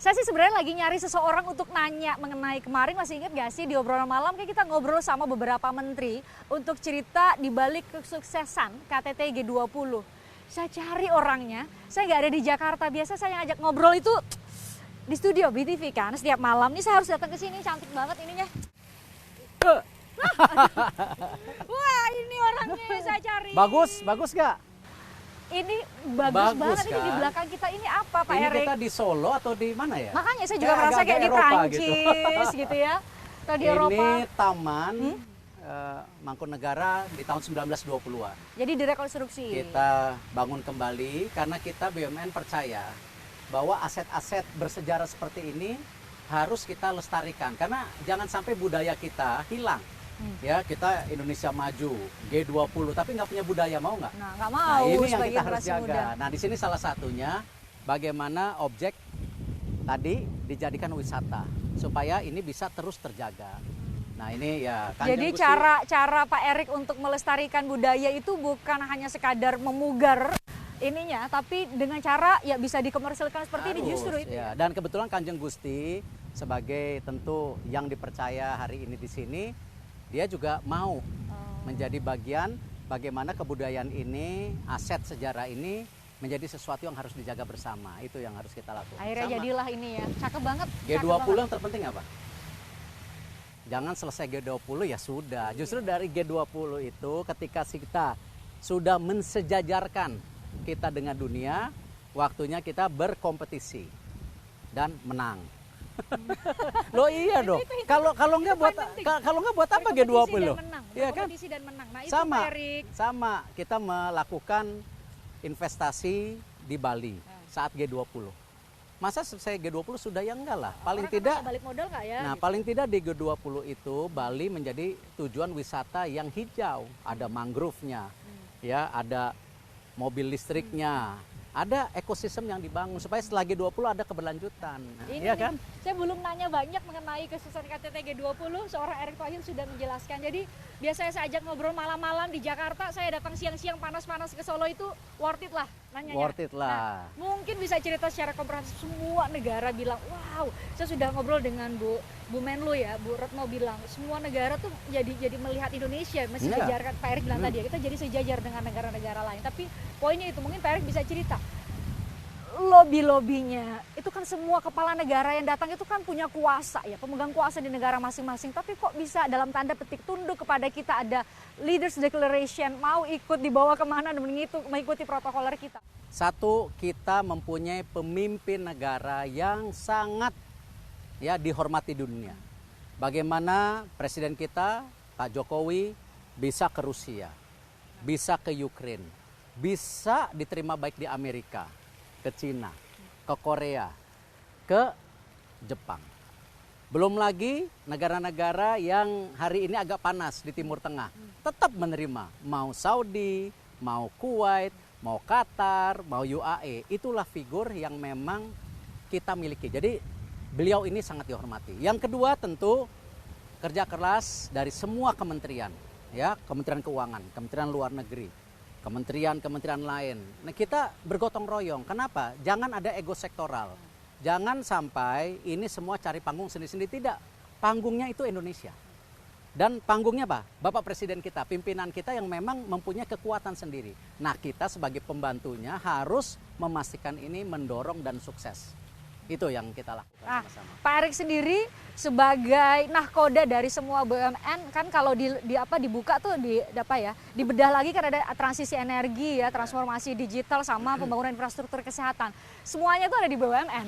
Saya sih sebenarnya lagi nyari seseorang untuk nanya mengenai kemarin, masih ingat gak sih di obrolan malam kayak kita ngobrol sama beberapa menteri untuk cerita di balik kesuksesan KTT G20. Saya cari orangnya, saya nggak ada di Jakarta. Biasa saya ngajak ngobrol itu di studio BTV kan setiap malam. Ini saya harus datang ke sini, cantik banget ininya. Wah, ini orangnya yang saya cari. Bagus gak? Ini bagus banget kan? ini di belakang kita. Ini apa Pak Ini Erik? kita di Solo atau di mana ya? Makanya saya juga merasa agak-agak kayak di Eropa Prancis gitu ya. Atau di Eropa. Ini taman Mangkunegaara di tahun 1920-an. Jadi direkonstruksi. Kita bangun kembali karena kita BUMN percaya bahwa aset-aset bersejarah seperti ini harus kita lestarikan. Karena jangan sampai budaya kita hilang. Ya, kita Indonesia maju, G20, tapi nggak punya budaya, mau nggak? Nah, nggak mau. Nah, ini yang sebagai kita harus generasi jaga. muda. Nah, di sini salah satunya bagaimana objek tadi dijadikan wisata supaya ini bisa terus terjaga. Nah, ini ya. Jadi cara Pak Erik untuk melestarikan budaya itu bukan hanya sekadar memugar ininya, tapi dengan cara ya bisa dikomersilkan seperti ini justru itu. Ya. Dan kebetulan Kanjeng Gusti sebagai tentu yang dipercaya hari ini di sini, dia juga mau menjadi bagian bagaimana kebudayaan ini, aset sejarah ini menjadi sesuatu yang harus dijaga bersama. Itu yang harus kita lakukan. Akhirnya jadilah ini ya, cakep banget. G20 yang terpenting apa? Jangan selesai G20 ya sudah. Justru dari G20 itu ketika kita sudah mensejajarkan kita dengan dunia, waktunya kita berkompetisi dan menang. Loh iya dong. Kalau nggak buat apa G20 loh? Iya kan? Kompetisi dan menang. Nah, itu sama, Pak Erik. sama. Kita melakukan investasi di Bali saat G20. Masa saya G20 sudah ya enggak lah. Paling Orang tidak balik modal nggak ya? Nah, gitu. paling tidak di G20 itu Bali menjadi tujuan wisata yang hijau. Ada mangrove-nya. Ya, ada mobil listriknya. Ada ekosistem yang dibangun supaya setelah G20 ada keberlanjutan. Ini Iya nih, kan? saya belum nanya banyak mengenai kesuksesan KTT G20, seorang Erik Thohir sudah menjelaskan. Jadi biasanya saya ajak ngobrol malam-malam di Jakarta, saya datang siang-siang panas-panas ke Solo itu worth it lah nanyanya. Worth it lah. Nah, mungkin bisa cerita secara komprehensif, semua negara bilang, wow, saya sudah ngobrol dengan Bu Menlu ya, Bu Retno bilang, semua negara tuh jadi melihat Indonesia, masih sejajar, Pak Erik bilang tadi ya, kita jadi sejajar dengan negara-negara lain. Tapi poinnya itu, mungkin Pak Erik bisa cerita, lobby-lobbynya itu kan semua kepala negara yang datang itu kan punya kuasa ya, pemegang kuasa di negara masing-masing, tapi kok bisa dalam tanda petik tunduk kepada kita, ada leaders declaration, mau ikut dibawa kemana dan mengikuti protokoler kita. Satu, kita mempunyai pemimpin negara yang sangat ya dihormati dunia. Bagaimana presiden kita Pak Jokowi bisa ke Rusia, bisa ke Ukraina, bisa diterima baik di Amerika, ke Cina, ke Korea, ke Jepang. Belum lagi negara-negara yang hari ini agak panas di Timur Tengah, tetap menerima, mau Saudi, mau Kuwait, mau Qatar, mau UAE. Itulah figur yang memang kita miliki. Jadi beliau ini sangat dihormati. Yang kedua tentu kerja keras dari semua kementerian, ya, Kementerian Keuangan, Kementerian Luar Negeri, kementerian-kementerian lain. Nah, kita bergotong royong. Kenapa? Jangan ada ego sektoral. Jangan sampai ini semua cari panggung sendiri-sendiri. Tidak. Panggungnya itu Indonesia. Dan panggungnya apa? Bapak Presiden kita, pimpinan kita yang memang mempunyai kekuatan sendiri. Nah, kita sebagai pembantunya harus memastikan ini mendorong dan sukses. Itu yang kita lakukan sama-sama. Pak Erik sendiri sebagai nahkoda dari semua BUMN kan kalau dibuka tuh dibedah lagi kan ada transisi energi ya, transformasi digital sama pembangunan infrastruktur kesehatan. Semuanya tuh ada di BUMN.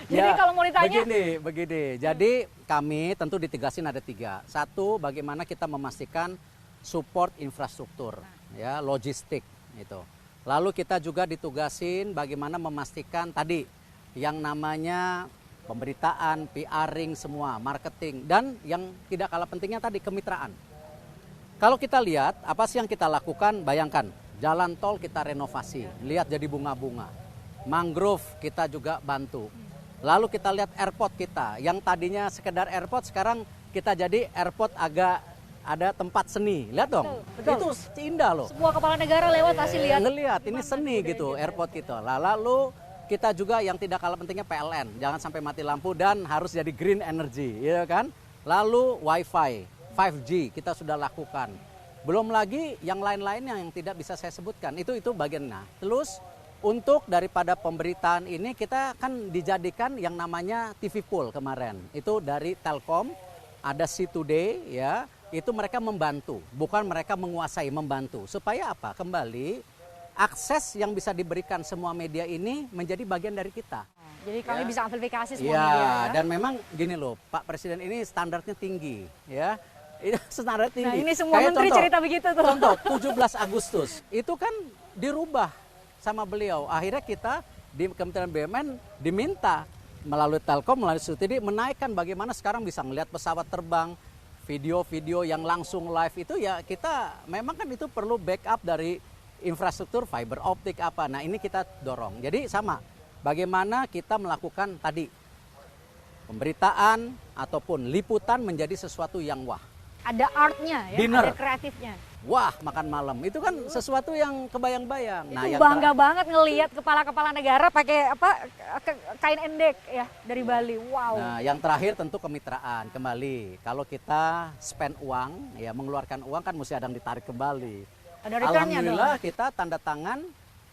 Jadi ya, kalau mau ditanya begini. Jadi kami tentu ditugasin ada 3. Satu, bagaimana kita memastikan support infrastruktur, ya, logistik gitu. Lalu kita juga ditugasin bagaimana memastikan tadi yang namanya pemberitaan, PRing semua, marketing, dan yang tidak kalah pentingnya tadi kemitraan. Kalau kita lihat apa sih yang kita lakukan, bayangkan jalan tol kita renovasi, lihat jadi bunga-bunga, mangrove kita juga bantu. Lalu kita lihat airport kita, yang tadinya sekedar airport sekarang kita jadi airport agak ada tempat seni, lihat dong, betul. Itu indah loh. Semua kepala negara lewat pasti lihat. Ngelihat ini seni gitu, airport kita. Lalu kita juga yang tidak kalah pentingnya PLN, jangan sampai mati lampu dan harus jadi green energy, ya kan? Lalu WiFi, 5G kita sudah lakukan. Belum lagi yang lain-lainnya yang tidak bisa saya sebutkan, itu bagiannya. Terus untuk daripada pemberitaan ini kita kan dijadikan yang namanya TV Pool kemarin. Itu dari Telkom, ada C Today ya, itu mereka membantu, bukan mereka menguasai, membantu. Supaya apa? Kembali akses yang bisa diberikan semua media ini menjadi bagian dari kita. Jadi kami Ya. bisa amplifikasi semua Ya, media ya. dan memang gini loh, Pak Presiden ini standarnya tinggi ya. Ini standar tinggi. Nah, ini semua Kayak menteri contoh, cerita begitu tuh. Contoh 17 Agustus itu kan dirubah sama beliau. Akhirnya kita di Kementerian BUMN diminta melalui Telkom, melalui Sutidi menaikkan bagaimana sekarang bisa melihat pesawat terbang, video-video yang langsung live itu ya kita memang kan itu perlu backup dari infrastruktur fiber optik apa. Nah ini kita dorong. Jadi sama, bagaimana kita melakukan tadi pemberitaan ataupun liputan menjadi sesuatu yang wah. Ada artnya ya, Dinner. ada kreatifnya. Wah makan malam, itu kan sesuatu yang kebayang-bayang. Itu bangga banget ngelihat kepala-kepala negara pakai kain endek ya dari Bali. Wow. Nah, yang terakhir tentu kemitraan kembali. Kalau kita spend uang, ya mengeluarkan uang kan mesti ada yang ditarik kembali. Ada returnnya dong. Alhamdulillah kita tanda tangan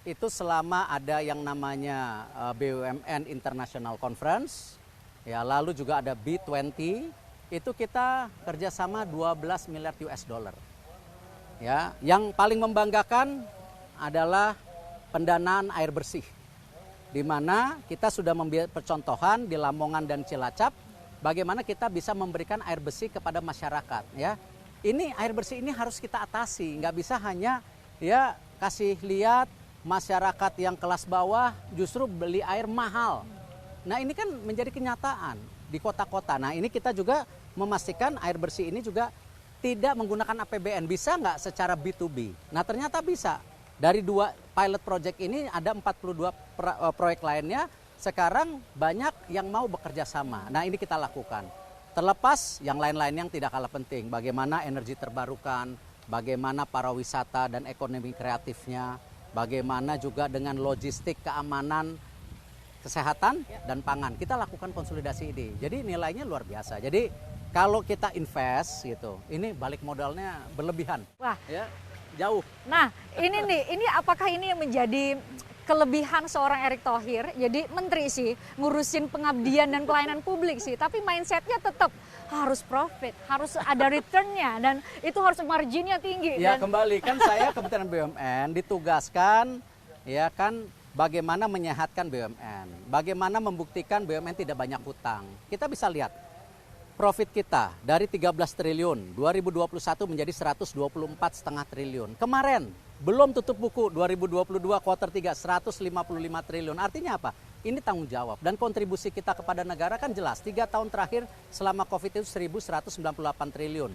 itu selama ada yang namanya BUMN International Conference, ya lalu juga ada B20, itu kita kerjasama 12 miliar US dollar. Ya, yang paling membanggakan adalah pendanaan air bersih, di mana kita sudah membuat percontohan di Lamongan dan Cilacap, bagaimana kita bisa memberikan air bersih kepada masyarakat. Ya, ini air bersih ini harus kita atasi, nggak bisa hanya ya kasih lihat masyarakat yang kelas bawah justru beli air mahal. Nah ini kan menjadi kenyataan di kota-kota. Nah ini kita juga memastikan air bersih ini juga tidak menggunakan APBN. Bisa nggak secara B2B? Nah ternyata bisa. Dari 2 pilot project ini ada 42 proyek lainnya. Sekarang banyak yang mau bekerja sama. Nah ini kita lakukan. Terlepas yang lain-lain yang tidak kalah penting. Bagaimana energi terbarukan, bagaimana pariwisata dan ekonomi kreatifnya, bagaimana juga dengan logistik, keamanan, kesehatan, dan pangan. Kita lakukan konsolidasi ini. Jadi nilainya luar biasa. Jadi kalau kita invest gitu, ini balik modalnya berlebihan. Wah. Ya, jauh. Nah, ini apakah ini yang menjadi kelebihan seorang Erick Thohir? Jadi menteri sih, ngurusin pengabdian dan pelayanan publik sih, tapi mindsetnya tetap harus profit, harus ada returnnya, dan itu harus marginnya tinggi. Ya dan kembali kan saya Kementerian BUMN ditugaskan ya kan bagaimana menyehatkan BUMN, bagaimana membuktikan BUMN tidak banyak hutang. Kita bisa lihat profit kita dari 13 triliun 2021 menjadi 124,5 triliun. Kemarin belum tutup buku 2022 kuartal 3 155 triliun. Artinya apa? Ini tanggung jawab dan kontribusi kita kepada negara kan jelas. 3 tahun terakhir selama Covid itu 1.198 triliun.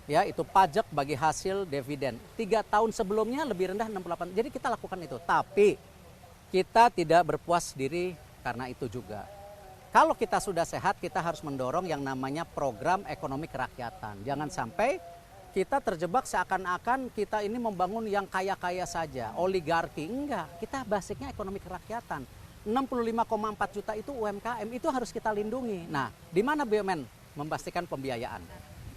Ya, itu pajak bagi hasil dividen. 3 tahun sebelumnya lebih rendah 68. Jadi kita lakukan itu. Tapi kita tidak berpuas diri karena itu juga. Kalau kita sudah sehat, kita harus mendorong yang namanya program ekonomi kerakyatan. Jangan sampai kita terjebak seakan-akan kita ini membangun yang kaya-kaya saja, oligarki. Enggak, kita basicnya ekonomi kerakyatan. 65,4 juta itu UMKM, itu harus kita lindungi. Nah, di mana BUMN memastikan pembiayaan?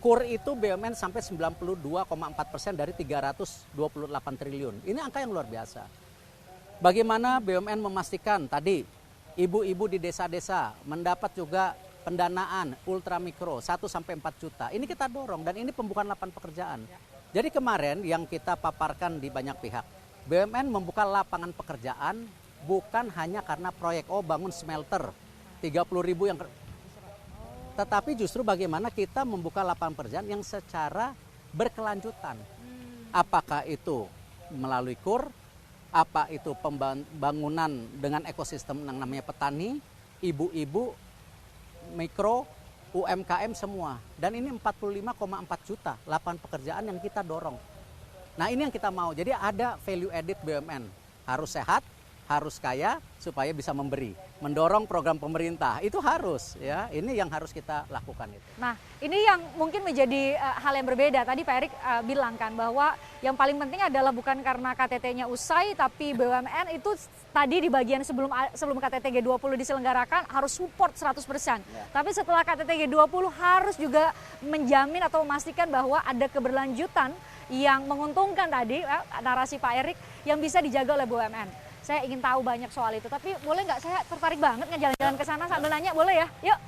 KUR itu BUMN sampai 92,4% dari 328 triliun. Ini angka yang luar biasa. Bagaimana BUMN memastikan tadi ibu-ibu di desa-desa mendapat juga pendanaan ultramikro 1-4 juta. Ini kita dorong dan ini pembukaan lapangan pekerjaan. Jadi kemarin yang kita paparkan di banyak pihak, BUMN membuka lapangan pekerjaan bukan hanya karena proyek bangun smelter 30.000 yang tetapi justru bagaimana kita membuka lapangan pekerjaan yang secara berkelanjutan. Apakah itu melalui KUR, apa itu pembangunan dengan ekosistem yang namanya petani, ibu-ibu, mikro, UMKM semua. Dan ini 45,4 juta lapangan pekerjaan yang kita dorong. Nah ini yang kita mau. Jadi ada value added BUMN. Harus sehat, harus kaya supaya bisa memberi, mendorong program pemerintah itu harus ya. Ini yang harus kita lakukan itu. Nah, ini yang mungkin menjadi hal yang berbeda. Tadi Pak Erik bilang kan bahwa yang paling penting adalah bukan karena KTT-nya usai, tapi BUMN itu tadi di bagian sebelum KTT G20 diselenggarakan harus support 100%. Ya. Tapi setelah KTT G20 harus juga menjamin atau memastikan bahwa ada keberlanjutan yang menguntungkan tadi narasi Pak Erik yang bisa dijaga oleh BUMN. Saya ingin tahu banyak soal itu, tapi boleh nggak, saya tertarik banget ngejalan-jalan ke sana sambil nanya, boleh ya? Yuk.